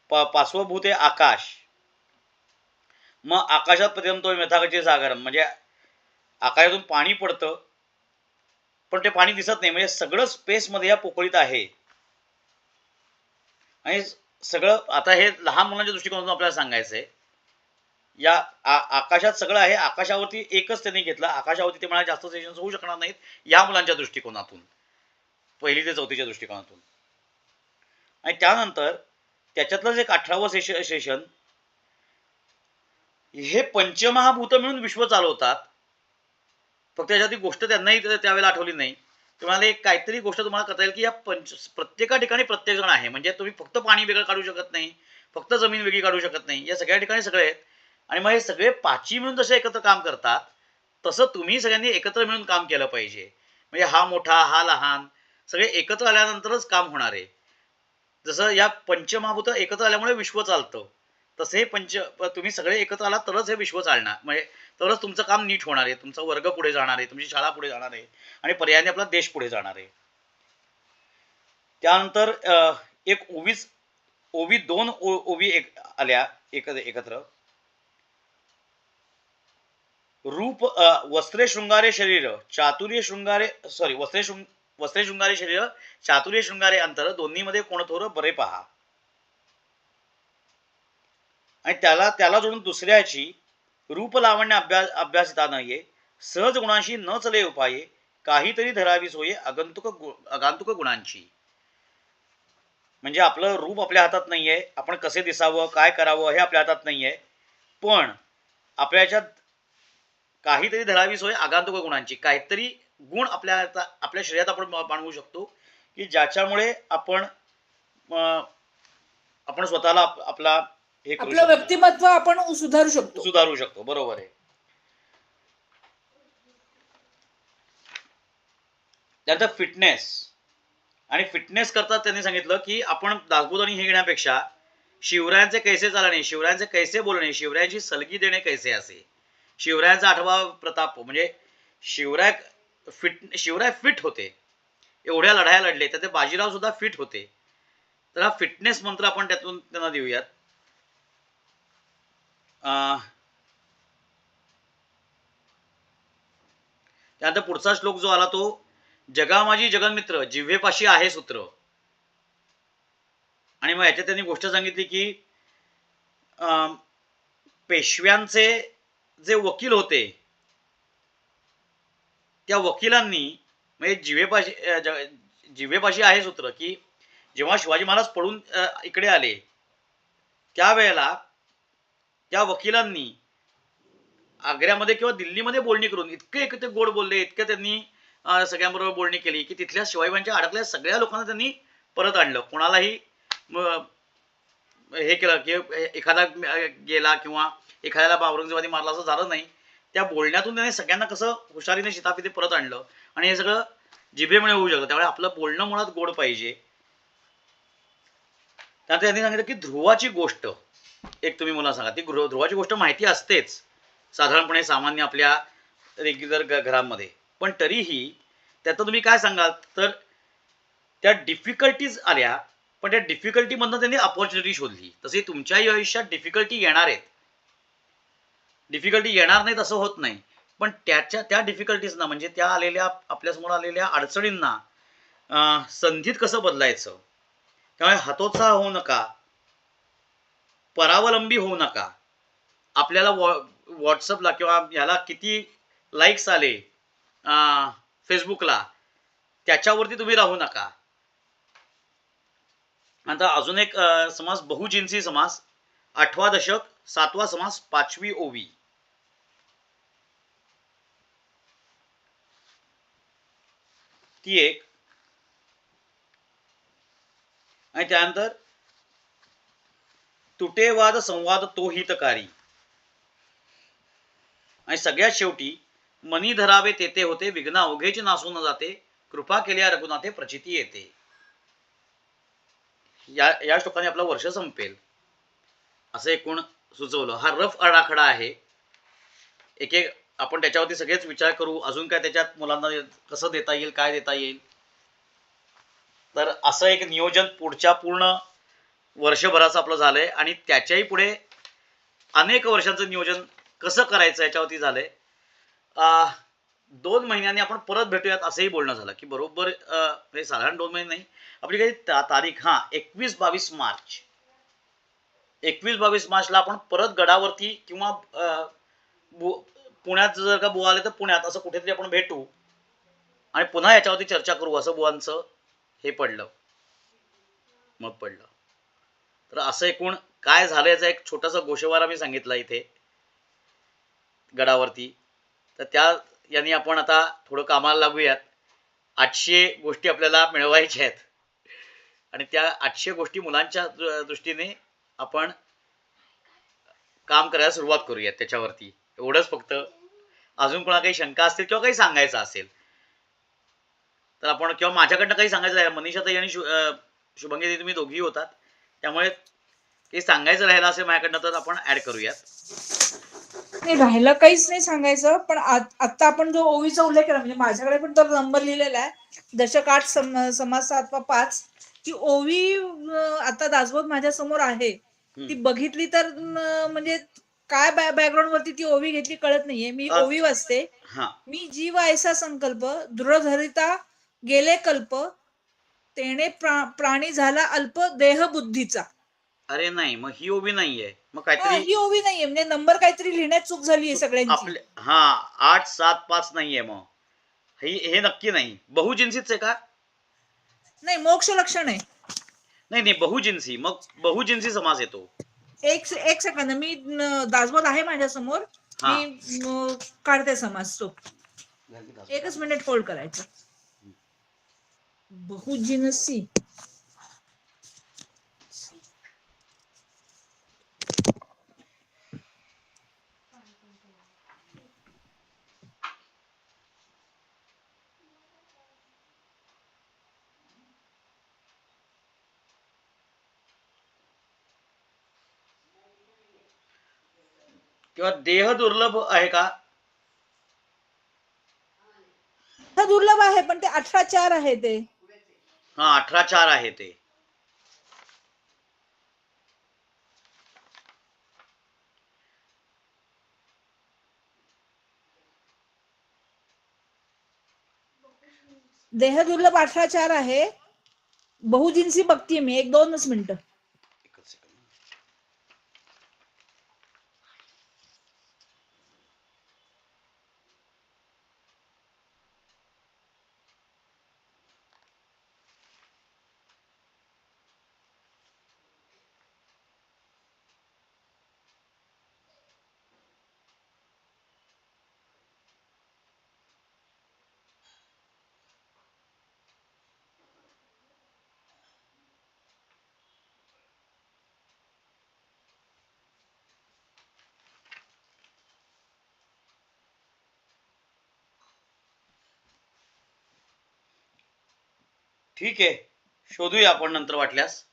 पार्श्वभूत आहे आकाश. मग आकाशात पर्यंत मेथागचे सागर म्हणजे आकाशातून पाणी पडतं पण ते पाणी दिसत नाही, म्हणजे सगळं स्पेसमध्ये या पोकळीत आहे. आणि सगळं आता हे लहान मुलांच्या दृष्टिकोनातून आपल्याला सांगायचं आहे. या आकाशात सगळं आहे, आकाशावरती एकच त्यांनी घेतलं. आकाशावरती ते मला जास्त सेशन्स होऊ शकणार नाहीत या मुलांच्या दृष्टिकोनातून, 1ली ते 4थीच्या दृष्टिकोनातून. आणि त्यानंतर त्याच्यातलंच एक 18वं सेशन, हे पंचमहाभूत मिळून विश्व चालवतात. फक्त त्याच्यात गोष्ट त्यांनाही त्यावेळेला आठवली नाही. तुम्हाला एक काहीतरी गोष्ट तुम्हाला करता येईल की या प्रत्येका ठिकाणी प्रत्येक जण आहे. म्हणजे तुम्ही फक्त पाणी वेगळं काढू शकत नाही, फक्त जमीन वेगळी काढू शकत नाही. या सगळ्या ठिकाणी सगळे आहेत. आणि मग हे सगळे 5ही मिळून जसे एकत्र काम करतात, तसं तुम्ही सगळ्यांनी एकत्र मिळून काम केलं पाहिजे. म्हणजे हा मोठा, हा लहान, सगळे एकत्र आल्यानंतरच काम होणार आहे. जसं या पंचमहाभूत एकत्र आल्यामुळे विश्व चालतं, तसे हे तुम्ही सगळे एकत्र आलात तरच हे विश्व चालणार. म्हणजे तरच तुमचं काम नीट होणार आहे, तुमचा वर्ग पुढे जाणार आहे, तुमची शाळा पुढे जाणार आहे आणि पर्यायाने आपला देश पुढे जाणार आहे. त्यानंतर एक ओवी 2 ओवी आल्या एकत्र. रूप वस्त्रे शृंगारे शरीर चातुर्य शृंगारे वस्त्रे शृंगारे शरीर चातुर्य शृंगारे अंतर, दोन्हीमध्ये कोण थोर बरे पहा. आणि त्याला जोडून दुसऱ्याची रूप लावण्य अभ्यासिता नये, सहज गुणांशी न चले उपाये, काहीतरी धरावी सोये आगंतुक गुणांची. म्हणजे आपलं रूप आपल्या हातात नाहीये, आपण कसे दिसावं, काय करावं हे आपल्या हातात नाहीये, पण आपल्या ह्याच्यात काहीतरी धरावी सोय आगंतुक गुणांची. काहीतरी गुण आपल्या शरीरात आपण बाणवू शकतो की ज्याच्यामुळे आपण स्वतःला आपला हे करू आपलं शकतो, व्यक्तिमत्व आपण सुधारू शकतो. बरोबर आहे. त्यानंतर फिटनेस करता त्यांनी सांगितलं की आपण दासबोधाने हे घेण्यापेक्षा शिवरायांचे कैसे चालणे, शिवरायांचे कैसे बोलणे, शिवरायांची सलगी देणे कैसे असे. शिवरायांचा 8वा प्रताप म्हणजे शिवराय फिट होते, एवढ्या लढाया लढले, तर ते बाजीराव सुद्धा फिट होते. तर हा फिटनेस मंत्र आपण त्यातून त्यांना देऊयात. त्यानंतर पुढचा श्लोक जो आला तो, जगा माझी जगन्मित्र जिव्हेपाशी आहे सूत्र. आणि मग याच्यात त्यांनी गोष्ट सांगितली की पेशव्यांचे जे वकील होते, त्या वकिलांनी म्हणजे जिव्हेपाशी आहे सूत्र, की जेव्हा शिवाजी महाराज पळून इकडे आले त्यावेळेला त्या वकिलांनी आग्र्यामध्ये किंवा दिल्लीमध्ये बोलणी करून इतके ते गोड बोलले, इतके त्यांनी सगळ्यांबरोबर बोलणी केली की तिथल्या शिवाजीबाईंच्या अडकल्या सगळ्या लोकांना त्यांनी परत आणलं. कोणालाही हे केलं की एखादा गेला किंवा एखाद्याला औरंगजेबाने मारला असं झालं नाही. त्या बोलण्यातून त्याने सगळ्यांना कसं हुशारीने शिताफिती परत आणलं आणि हे सगळं जिभेमुळे होऊ शकतं. त्यामुळे आपलं बोलणं मुळात गोड पाहिजे. त्यानंतर त्यांनी सांगितलं की ध्रुवाची गोष्ट एक तुम्ही मला सांगा. ती ध्रुवाची गोष्ट माहिती असतेच साधारणपणे सामान्य आपल्या रेग्युलर घरांमध्ये, पण तरीही त्यातनं तुम्ही काय सांगाल तर त्या डिफिकल्टीज आल्या, पण त्या डिफिकल्टीमधनं त्यांनी अपॉर्च्युनिटी शोधली. तसे तुमच्याही आयुष्यात डिफिकल्टी येणार आहेत, डिफिकल्टी येणार नाहीत असं होत नाही, पण त्या डिफिकल्टीजना म्हणजे त्या आलेल्या आपल्यासमोर आलेल्या अडचणींना संधीत कसं बदलायचं. त्यामुळे हतोत्साह होऊ नका, परावलंबी होऊ नका. आपल्याला व्हॉट्सअपला किंवा ह्याला किती लाईक्स आले फेसबुकला, त्याच्यावरती तुम्ही राहू नका. आता अजून एक समास, बहुजिन्सी समास, 8वा दशक 7वा समास 5वी ओवी. ती एक. आणि त्यानंतर तुटेवाद संवाद तो हितकारी. आणि सगळ्यात शेवटी मनी धरावे तेथे होते, विघ्न अवघेची नासून जाते, कृपा केल्या रघुनाथे प्रचिती येते. या श्लोकाने आपलं वर्ष संपेल असं एकूण सुचवलं. हा रफ आराखडा आहे. एक आपण त्याच्यावरती सगळेच विचार करू. अजून काय त्याच्यात मुलांना कसं देता येईल, काय देता येईल. तर असं एक नियोजन पुढच्या पूर्ण वर्षभराचं आपलं झालंय आणि त्याच्याही पुढे अनेक वर्षांचं नियोजन कसं करायचं याच्यावरती झालंय. 2 महिन्यांनी आपण परत भेटूयात असंही बोलणं झालं, की बरोबर म्हणजे साधारण 2 महिने नाही, आपली काही तारीख 21-22 मार्च. 21-22 मार्चला आपण परत गडावरती किंवा पुण्यात जर का बुवा आले तर पुण्यात असं कुठेतरी आपण भेटू आणि पुन्हा याच्यावरती चर्चा करू असं बुवांचं हे पडलं, मत पडलं. तर असं एकूण काय झालं याचा एक छोटासा गोषवारा मी सांगितला इथे गडावरती. तर त्या यांनी आपण आता थोडं कामाला लागूयात. 800 गोष्टी आपल्याला मिळवायच्या आहेत आणि त्या 800 गोष्टी मुलांच्या दृष्टीने आपण काम करायला सुरुवात करूयात त्याच्यावरती. एवढंच फक्त. अजून कोणा काही शंका असतील किंवा काही सांगायचं असेल तर आपण, किंवा माझ्याकडनं काही सांगायचं आहे, मनीषाताई आणि शुभंगी तुम्ही दोघी होतात, त्यामुळे काही सांगायचं राहिलं असेल माझ्याकडनं तर आपण ऍड करूयात. नाही, राहिलं काहीच नाही सांगायचं, पण आता आपण जो ओवीचा उल्लेख केला, म्हणजे माझ्याकडे पण तर नंबर लिहिलेला आहे, दशक 8 समास 7/5. ती ओवी आता दासबोध माझ्या समोर आहे, ती बघितली तर म्हणजे काय बॅकग्राऊंड वरती ती ओवी घेतली कळत नाहीये. मी ओवी वाचते. मी जीव ऐसा संकल्प दृढधरिता गेले कल्प, तेने प्राणी झाला अल्प देह बुद्धीचा. अरे नाही, मग ही ओवी नाहीये, मग काहीतरी ही ओवी नाहीये, म्हणजे नंबर काहीतरी लिहिण्यात चूक झालीये सगळ्यांची. 8-7-5 नाहीये, मग हे नक्की नाही. बहुजिन्सीच आहे का? नाही, मोक्ष लक्षण आहे. नाही, बहुजिन्सी. मग बहुजिन्सी समास येतो. एक सेकंद, मी दासबोध आहे माझ्या समोर, मी काढते समास तो. एकच मिनिट होल्ड करायचं. बहुजिन्सी किंवा देह दुर्लभ आहे का? दुर्लभ आहे, पण ते 18-4 आहे. ते 18-4 आहे ते. देह दुर्लभ 18-4 आहे. बहुजिन्सी बघतीये मी, 1-2 मिनिटं. ठीक आहे, शोधूया आपण नंतर वाटल्यास.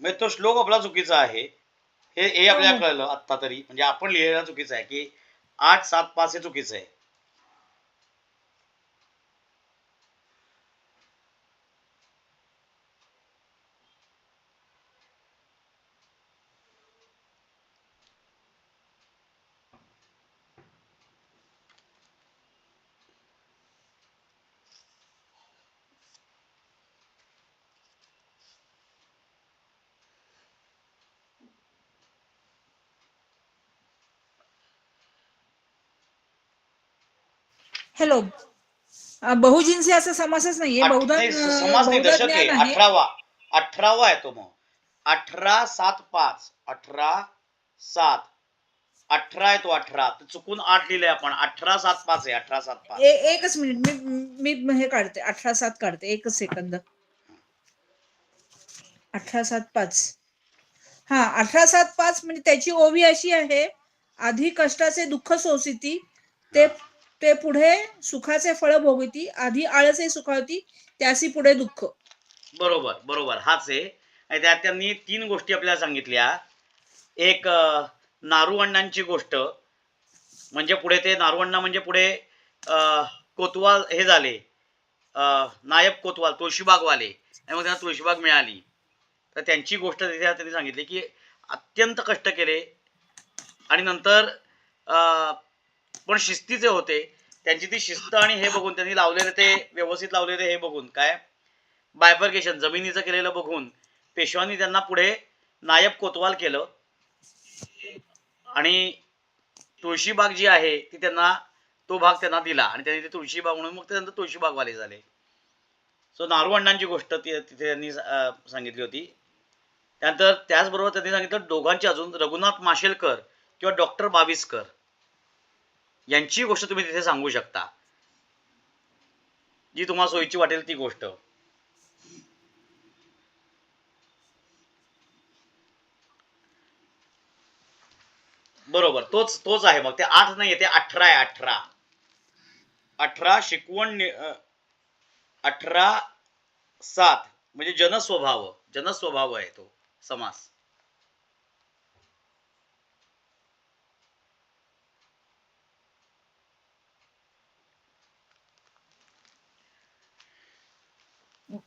म्हणजे तो श्लोक आपला चुकीचा आहे हे आपल्याला कळलं आता तरी. म्हणजे आपण लिहिलेला चुकीचा आहे, की 8-7-5 हे चुकीचं आहे. हॅलो, बहुजिन्सी असा समासच नाहीये. समास नाही, दशक आहे. 18वा आहे तो. मग 18-7-5 18-7 18 आहे तो. 18 चुकून 8 लिहिलंय आपण. 18-7-5 आहे. 18-7-5. एकच मिनिट, मी हे काढते. 18-7 काढते. एकच सेकंद. 18-7-5. 18-7-5 म्हणजे त्याची ओवी अशी आहे, आधी कष्टाचे दुःख सोसिती, ते पुढे सुखाचे फळ भोगती, आधी आळसे सुखावती, त्यासी पुढे दुःख. बरोबर हाच आहे. आणि त्यात त्यांनी 3 गोष्टी आपल्याला सांगितल्या. एक नारूअण्णांची गोष्ट, म्हणजे पुढे ते नारूअण्णा म्हणजे पुढे कोतवाल हे झाले, नायब कोतवाल, तुळशीबागवाले, आणि मग त्यांना तुळशीबाग मिळाली. तर त्यांची गोष्ट त्यांनी सांगितली, की अत्यंत कष्ट केले आणि नंतर पण शिस्तीचे होते. त्यांची ती शिस्त आणि हे बघून त्यांनी लावलेले ते व्यवस्थित लावलेले हे बघून काय बायफर्केशन जमिनीचं केलेलं बघून पेशव्यांनी त्यांना पुढे नायब कोतवाल केलं आणि तुळशीबाग जी आहे ती त्यांना तो भाग त्यांना दिला आणि त्यांनी ते तुळशीबाग म्हणून मग त्यानंतर तुळशीबागवाले झाले. सो नारू अण्णांची गोष्ट तिथे त्यांनी सांगितली होती. त्यानंतर त्याचबरोबर त्यांनी सांगितलं दोघांची अजून रघुनाथ माशेलकर किंवा डॉक्टर बाविस्कर यांची गोष्ट तुम्ही तिथे सांगू शकता, जी तुम्हाला सोयीची वाटेल ती गोष्ट. बरोबर, तोच आहे. मग ते 8 नाही, ते 18 आहे. 18 शिकवण 18:7 म्हणजे जनस्वभाव आहे तो समास.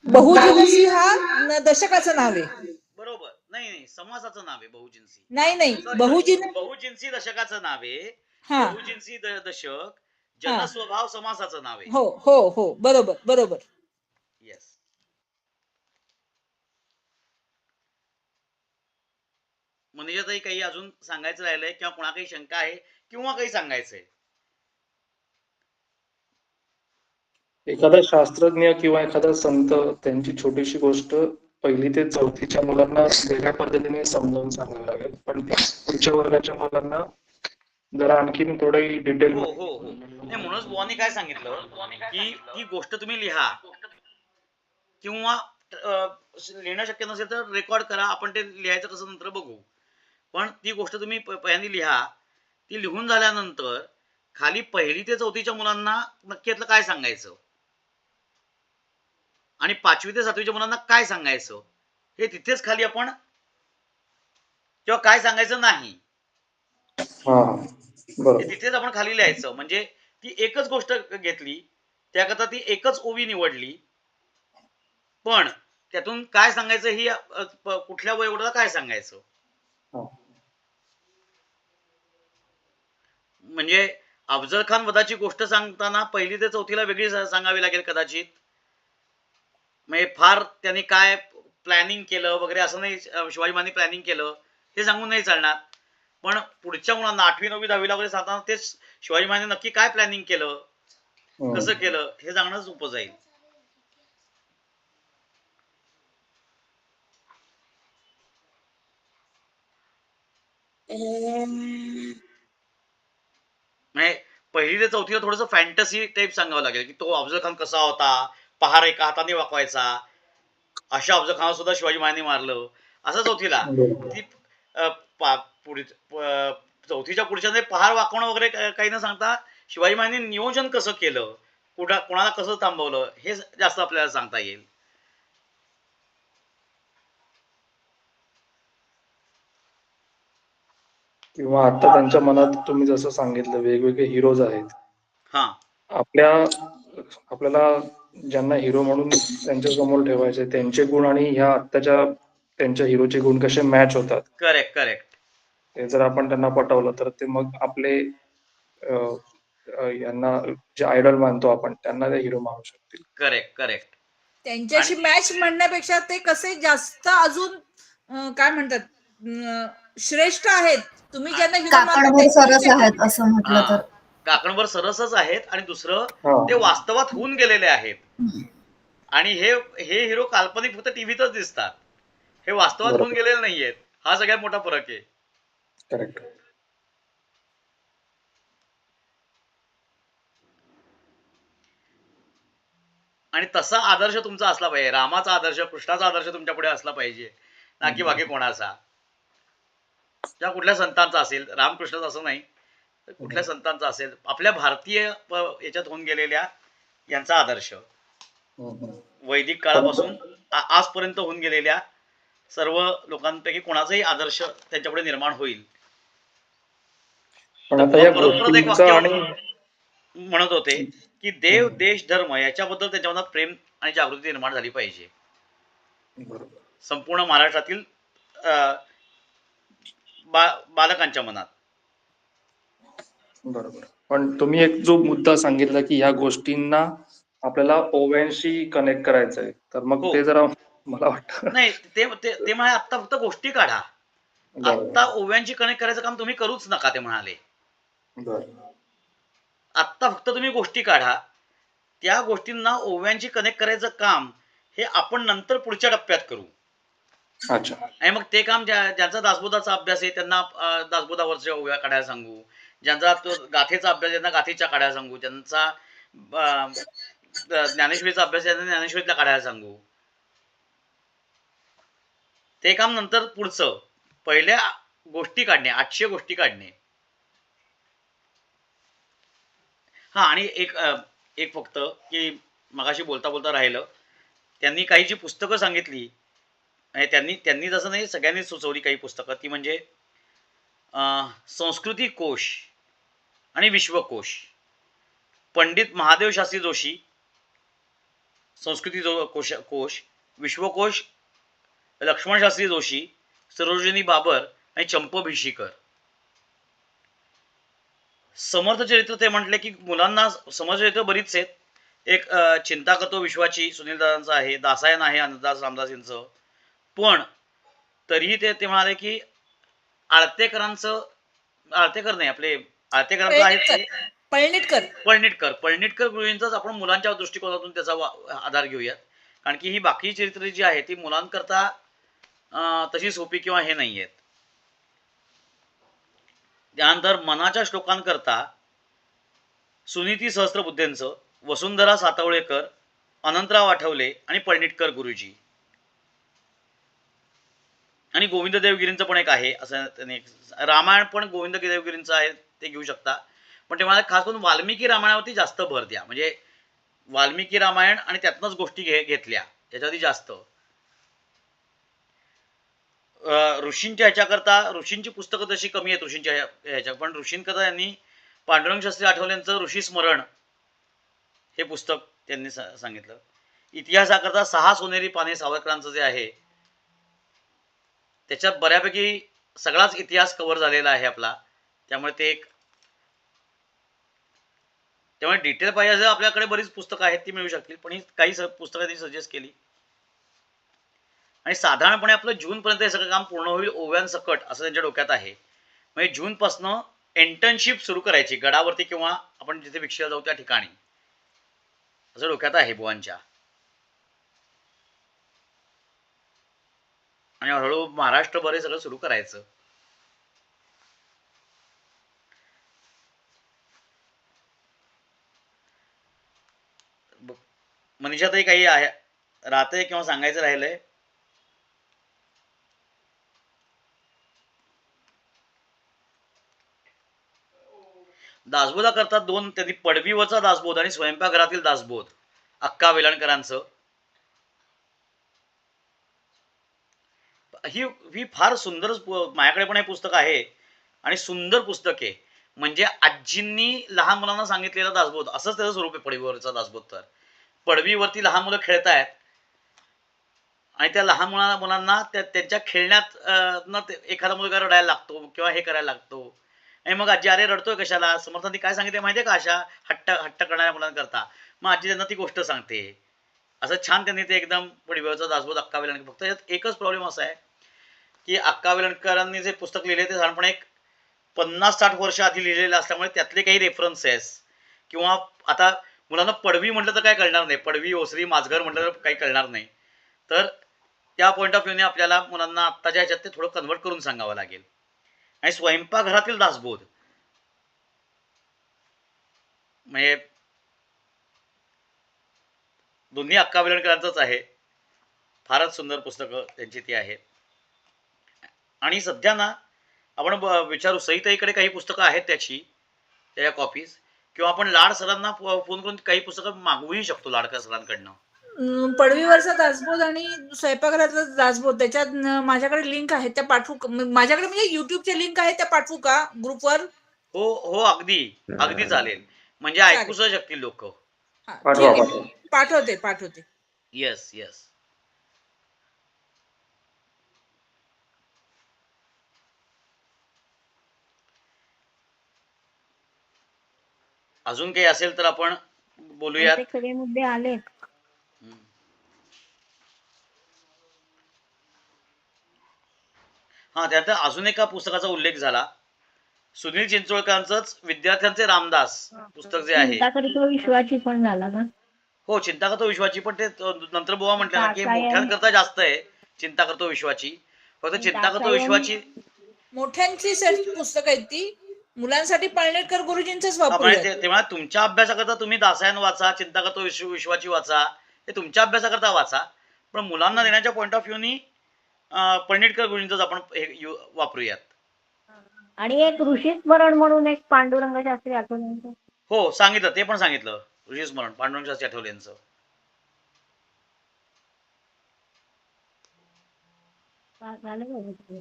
बहुजिनसी हा दशकाचं नाव आहे. बरोबर, नाही समासाचं नाव आहे बहुजिन्सी. नाही बहुजिन्सी दशकाचं नाव आहे. हा बहुजिन्सी दशक जनस्वभाव समासाचं नाव आहे. हो बरोबर. येस. मनीषाताई काही अजून सांगायचं राहिलंय किंवा कोणा काही शंका आहे किंवा काही सांगायचंय? एखादा शास्त्रज्ञ किंवा एखादा संत त्यांची छोटीशी गोष्ट 1ली ते 4थीच्या मुलांना वेगळ्या पद्धतीने समजावून सांगावी लागेल, पण पुढच्या वर्गाच्या मुलांना जरा आणखीन थोडी डिटेल. हो. नाही, म्हणूनच बुवांनी काय सांगितलं की ती गोष्ट तुम्ही लिहा किंवा लिहिणं शक्य नसेल तर रेकॉर्ड करा. आपण ते लिहायचं कसं नंतर बघू. पण ती गोष्ट तुम्ही पहिल्यांदा लिहा. ती लिहून झाल्यानंतर खाली 1ली ते 4थीच्या मुलांना नक्की यातलं काय सांगायचं आणि 5वी ते 7वीच्या मुलांना काय सांगायचं हे तिथेच खाली आपण किंवा काय सांगायचं नाही हे तिथेच आपण खाली लिहायचं. म्हणजे ती एकच गोष्ट घेतली, त्याकरता ती एकच ओवी निवडली, पण त्यातून काय सांगायचं ही कुठल्या वयोगटाला काय सांगायचं. म्हणजे अफजल खान वधाची गोष्ट सांगताना 1ली ते 4थीला वेगळी सांगावी लागेल कदाचित. म्हणजे फार त्यांनी काय प्लॅनिंग केलं वगैरे असं नाही, शिवाजी महाराजांनी प्लॅनिंग केलं हे सांगून नाही चालणार. पण पुढच्या मुलांना 8वी 9वी 10वीला वगैरे सांगताना तेच शिवाजी महाराजांनी नक्की काय प्लॅनिंग केलं, कसं केलं हे सांगणं सोपं जाईल. म्हणजे 1ली ते 4थीला थोडस फॅन्टसी टाईप सांगावं लागेल की तो अफजल खान कसा होता, पहार एका हाताने वाकवायचा, अशा अफजल खान सुद्धा शिवाजी महाराजांनी मारलं असं 4थीला. ती 4थीच्या पुढच्या पहार वाकवणं वगैरे काही न सांगता शिवाजी महाराजांनी नियोजन कसं केलं, कोणाला कसं थांबवलं हे जास्त आपल्याला सांगता येईल. किंवा आता त्यांच्या मनात तुम्ही जसं सांगितलं वेगवेगळे हिरोज आहेत. हा, आपल्याला ज्यांना हिरो म्हणून त्यांच्या समोर ठेवायचे त्यांचे गुण आणि ह्या आत्ताच्या त्यांच्या हिरोचे गुण कसे मॅच होतात. करेक्ट. ते जर आपण त्यांना पटवलं तर ते मग आपले यांना जे आयडॉल मानतो आपण त्यांना ते हिरो मानू शकतील. करेक्ट. त्यांच्याशी मॅच म्हणण्यापेक्षा ते कसे जास्त अजून काय म्हणतात श्रेष्ठ आहेत. तुम्ही ज्यांना हिरो काकणभर सरस आहेत असं म्हटलं तर. काकणभर सरसच आहेत आणि दुसरं ते वास्तवात होऊन गेलेले आहेत. आणि हे हिरो काल्पनिक फक्त टीव्हीतच दिसतात, हे वास्तवात होऊन गेलेले नाहीयेत. हा सगळ्यात मोठा फरक आहे. करेक्ट. आणि तसा आदर्श तुमचा असला पाहिजे. रामाचा आदर्श, कृष्णाचा आदर्श तुमच्या पुढे असला पाहिजे, ना की बाकी कोणाचा. त्या कुठल्या संतांचा असेल, रामकृष्णाचा असं नाही, कुठल्या संतांचा असेल, आपल्या भारतीय याच्यात होऊन गेलेल्या यांचा आदर्श, वैदिक काळापासून आजपर्यंत होऊन गेलेल्या सर्व लोकांपैकी कोणाचाही आदर्श त्यांच्यापुढे निर्माण होईल. परत एक वाक्य म्हणत होते की देव, देश, धर्म याच्याबद्दल त्यांच्या मनात प्रेम आणि जागृती निर्माण झाली पाहिजे. संपूर्ण महाराष्ट्रातील बालकांच्या मनात. बरोबर. पण तुम्ही एक जो मुद्दा सांगितला की ह्या गोष्टींना आपल्याला ओव्यांशी कनेक्ट करायचं आहे, तर मग हो. ते जरा मला वाटतं नाही, ते ते ते म्हणाले आत्ता फक्त गोष्टी काढा. बरोबर. आत्ता ओव्यांची कनेक्ट करायचं काम तुम्ही करूच नका, ते म्हणाले. बरं. आत्ता फक्त तुम्ही गोष्टी काढा. त्या गोष्टींना ओव्यांची कनेक्ट करायचं काम हे आपण नंतर पुढच्या टप्प्यात करू. अच्छा. आणि मग ते काम ज्यांचा दासबोधाचा अभ्यास आहे त्यांना दासबोधावरच्या ओव्या काढायला सांगू. ज्यांचा तो गाथेचा अभ्यास आहे त्यांना गाथेच्या काढायला सांगू. ज्यांचा ज्ञानेश्वरीचा अभ्यास आहे त्यांना ज्ञानेश्वरीतल्या काढायला सांगू. ते काम नंतर पुढचं. पहिल्या गोष्टी काढणे, 800 गोष्टी काढणे. हा, आणि एक फक्त की मगाशी बोलता बोलता राहिलं, त्यांनी काही जी पुस्तकं सांगितली, त्यांनी जसं नाही, सगळ्यांनी सुचवली काही पुस्तकं, ती म्हणजे संस्कृती कोश आणि विश्वकोश. पंडित महादेव शास्त्री जोशी, संस्कृती कोश. विश्वकोश लक्ष्मण शास्त्री जोशी, सरोजिनी बाबर आणि चंप भिशीकर. समर्थ चरित्र ते म्हटले की मुलांना समर्थ चरित्र बरीच आहेत. एक चिंता करतो विश्वाची सुनील दादांचं आहे, दासायन आहे आनंददास रामदास यांचं. पण तरीही ते म्हणाले की आळतेकर नाही, आपले आळतेकरांचं आहे ते पळणिटकर गुरुजींचाच आपण मुलांच्या दृष्टिकोनातून त्याचा आधार घेऊयात. कारण की ही बाकी चरित्र जी आहे ती मुलांकरता तशी सोपी किंवा हे नाही आहेत. त्यानंतर मनाच्या श्लोकांकरता सुनीती सहस्त्रबुद्धेंचं, वसुंधरा सातवळेकर, अनंतराव आठवले आणि पळणिटकर गुरुजी. आणि गोविंद देवगिरींचं पण एक आहे, असं त्याने रामायण पण गोविंद देवगिरींचं आहे, ते घेऊ शकता. पण ते मला खास करून वाल्मिकी रामायणावरती जास्त भर द्या. म्हणजे वाल्मिकी रामायण आणि त्यातनंच गोष्टी घेतल्या त्याच्यावरती जास्त. ऋषींच्या ह्याच्याकरता ऋषींची पुस्तकं तशी कमी आहेत ऋषींच्या ह्याच्या, पण ऋषींकरता यांनी पांडुरंग शास्त्री आठवलेंचं ऋषी स्मरण हे पुस्तक त्यांनी सांगितलं. इतिहासाकरता 6 सोनेरी पाने सावरकरांचं जे आहे त्याच्यात बऱ्यापैकी सगळाच इतिहास कव्हर झालेला आहे आपला. त्यामुळे त्यामुळे डिटेल पाहिजे असेल आपल्याकडे बरीच पुस्तकं आहेत, ती मिळू शकतील. पण ही काही पुस्तकं त्यांनी सजेस्ट केली. आणि साधारणपणे आपलं जूनपर्यंत हे सगळं काम पूर्ण होईल ओव्यांसकट असं त्यांच्या डोक्यात आहे. म्हणजे जूनपासनं इंटर्नशिप सुरू करायची गडावरती किंवा आपण जिथे भिक्षेला जाऊ त्या ठिकाणी, असं डोक्यात आहे बुवांच्या. आणि हळूहळू महाराष्ट्रभर हे सगळं सुरू करायचं. मनीषाताई काही आहे राहतंय किंवा सांगायचं राहिलंय? दासबोधा करतात 2 त्यांनी, पडवीवरचा दासबोध आणि स्वयंपाकघरातील दासबोध, अक्का वेलणकरांचं. ही फार सुंदर, माझ्याकडे पण हे पुस्तक आहे आणि सुंदर पुस्तक आहे. म्हणजे आजींनी लहान मुलांना सांगितलेला दासबोध असंच त्याचं स्वरूप आहे पडवीवरचा दासबोध. तर पडवीवरती लहान मुलं खेळतायत आणि त्या लहान मुलांना त्यांच्या खेळण्यात एखादा मुलगा रडायला लागतो किंवा हे करायला लागतो आणि मग आजी अरे रडतोय कशाला, समर्थांनी काय सांगितलं माहितीये का, अशा हट्ट करणाऱ्या मुलांकरता. मग आजी त्यांना ती गोष्ट सांगते. असं छान त्यांनी ते एकदम पडवीवरचा दासबोध अक्का वेलणकर. फक्त यात एकच प्रॉब्लेम असा आहे की अक्का वेलणकरांनी जे पुस्तक लिहिले ते साधारणपणे 50-60 वर्ष आधी लिहिलेलं असल्यामुळे त्यातले काही रेफरन्सेस किंवा आता मुलांना पडवी म्हटलं तर काय कळणार नाही, पडवी ओसरी माझघर म्हटलं तर काही कळणार नाही. तर त्या पॉईंट ऑफ व्ह्यूने आपल्याला मुलांना आत्ताच्या ह्याच्यात ते थोडं कन्वर्ट करून सांगावं लागेल. आणि स्वयंपाकघरातील दासबोध म्हणजे दोन्ही अक्का वेलणकरांचंच आहे. फारच सुंदर पुस्तकं त्यांची ती आहेत. आणि सध्या ना आपण विचारू, सईताईकडे काही पुस्तकं आहेत त्याच्या कॉपीज, किंवा आपण लाड सरांना फोन करून काही पुस्तकं मागवूही शकतो लाडकर सरांकडनं. पडवीवरचा दासबोध आणि स्वयंपाकघरातला दासबोध त्याच्यात माझ्याकडे लिंक आहे, त्या पाठवू माझ्याकडे, म्हणजे युट्यूबचे लिंक आहे त्या पाठवू का ग्रुपवर? हो, अगदी चालेल. म्हणजे ऐकू सुद्धा शकतील लोक. ठीक आहे, पाठवते. येस. अजून काही असेल तर आपण बोलूयात. बहुतेक सगळे मुद्दे आलेत. हम्म. हा, त्यात अजून एका पुस्तकाचा उल्लेख झाला, सुनील चिंचोळकरांचंच विद्यार्थ्यांचे रामदास पुस्तक जे आहे. चिंता करीतो विश्वाची पण झाला ना. हो, चिंता करतो विश्वाची, पण ते नंतर बुवा म्हटलं ना की दासायन मोठ्यांकरता जास्त आहे चिंता करतो विश्वाची. फक्त चिंता करतो दासायन विश्वाची. मोठ्यांची पुस्तक आहेत ती, मुलांसाठी पाळणेकर गुरुजींचंच हा, म्हणजे वापरूयात. तेव्हा तुमच्या अभ्यासाकरता तुम्ही दासायन वाचा, चिंता करतो विश्वाची वाचा, हे तुमच्या अभ्यासाकरता वाचा. पण मुलांना देण्याच्या पॉईंट ऑफ व्ह्यूनी पळणेटकर गुरुजींचंच आपण वापरूयात. आणि एक ऋषी स्मरण म्हणून एक पांडुरंग शास्त्री आठवले. हो, सांगितलं, ते पण सांगितलं. ऋषी स्मरण पांडुरंग शास्त्री आठवले यांचं. झालं बघा.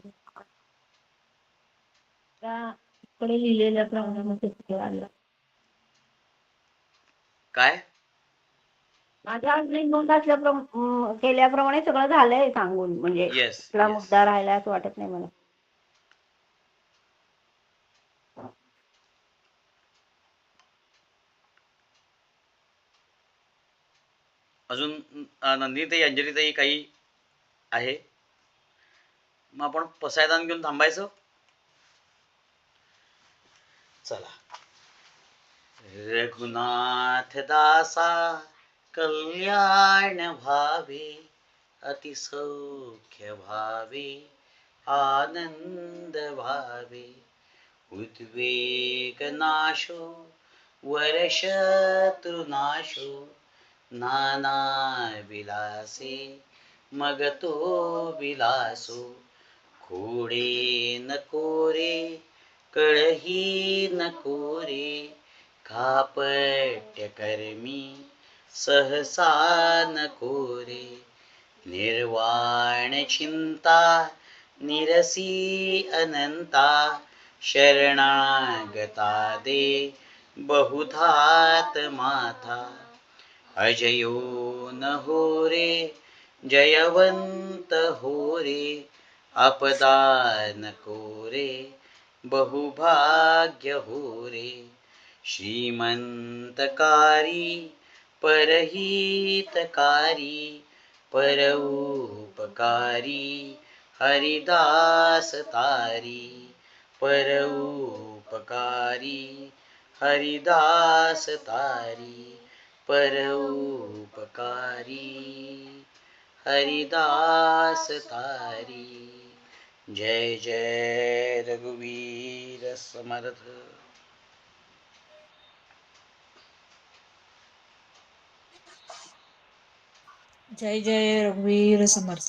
त्याकडे लिहिलेल्या प्रमाणामध्ये आलं. काय माझ्या नोंद केल्याप्रमाणे सगळं झालंय सांगून, म्हणजे येस कुठला येस. मुद्दा राहिला असं वाटत नाही मला. अजून नंदिनीताई, अंजलीताई काही आहे? मग आपण पसायदान घेऊन थांबायचं. चला. रघुनाथ दासा कल्याण भावे, अतिसौख्य भावे, आनंद भावे, उद्वेग नाशो वरशत्रुनाशो, नाना विलासे मगतो विलासो, खोडे नको रे कळही नको रे, कापट्य कर्मी सहसा नको रे, निर्वाण चिंता निरसी अनंता, शरणागता दे बहुधात माथा, अजयो न हो रे जयवंत हो रे, आपदा नको रे बहुभाग्य हो रे, श्रीमंतकारी परहितकारी, परोपकारी हरिदास तारी, परोपकारी हरिदास तारी, परोपकारी हरिदास तारी. जय जय रघुवीर समर्थ. जय जय रघुवीर समर्थ.